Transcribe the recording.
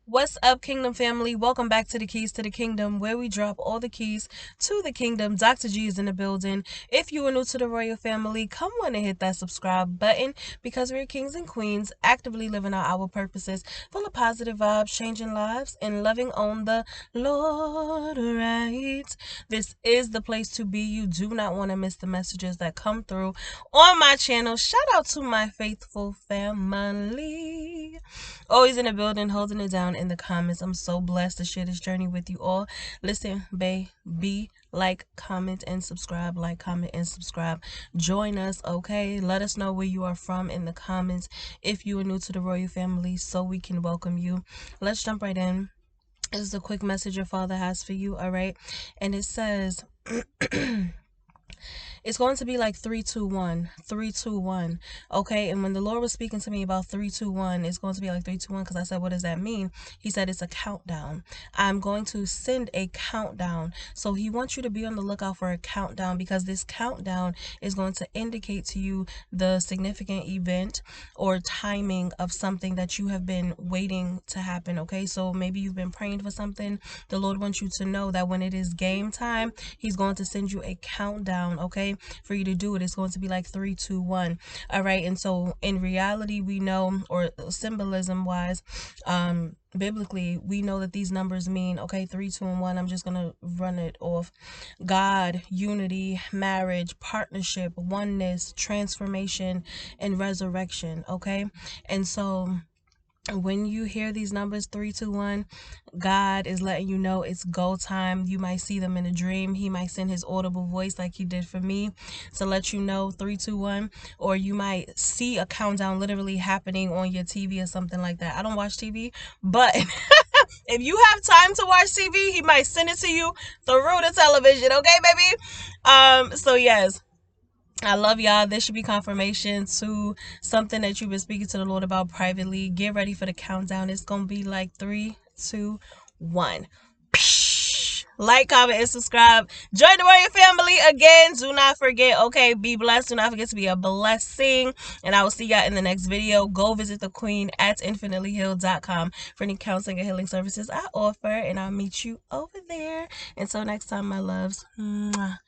What's up, Kingdom family? Welcome back to the Keys to the Kingdom, where we drop all the keys to the kingdom. Dr. G is in the building. If you are new to the royal family, come on and hit that subscribe button because we're kings and queens, actively living out our purposes, full of positive vibes, changing lives, and loving on the Lord, right? This is the place to be. You do not want to miss the messages that come through on my channel. Shout out to my faithful family. Always in the building, holding it down in the comments. I'm so blessed to share this journey with you all. Listen, BayBee, like, comment, and subscribe. Like, comment, and subscribe. Join us, okay? Let us know where you are from in the comments if you are new to the royal family so we can welcome you. Let's jump right in. This is a quick message your father has for you, all right? And it says... It's going to be like 3-2-1, 3-2-1. Okay, and when the Lord was speaking to me about 3-2-1, it's going to be like 3-2-1 because I said, what does that mean? He said it's a countdown. I'm going to send a countdown. So he wants you to be on the lookout for a countdown because this countdown is going to indicate to you the significant event or timing of something that you have been waiting to happen. Okay, so maybe you've been praying for something. The Lord wants you to know that when it is game time, he's going to send you a countdown, okay, for you to do it. It's going to be like 3-2-1. All right, and so in reality, we know, or symbolism wise, biblically, we know that these numbers mean, okay, 3, 2, and 1. I'm just gonna run it off. God, unity, marriage, partnership, oneness, transformation, and resurrection. Okay, and so when you hear these numbers 3-2-1, God is letting you know it's go time. You might see them in a dream. He might send his audible voice like he did for me to let you know 3-2-1, or you might see a countdown literally happening on your TV or something like that. I don't watch TV, but if you have time to watch TV, he might send it to you through the television. Okay, baby. So yes, I love y'all. This should be confirmation to something that you've been speaking to the Lord about privately. Get ready for the countdown. It's going to be like 3-2-1. Like, comment, and subscribe. Join the royal family again. Do not forget, okay, be blessed. Do not forget to be a blessing. And I will see y'all in the next video. Go visit the queen at infinitelyhealed.com for any counseling and healing services I offer. And I'll meet you over there. Until next time, my loves. Mwah.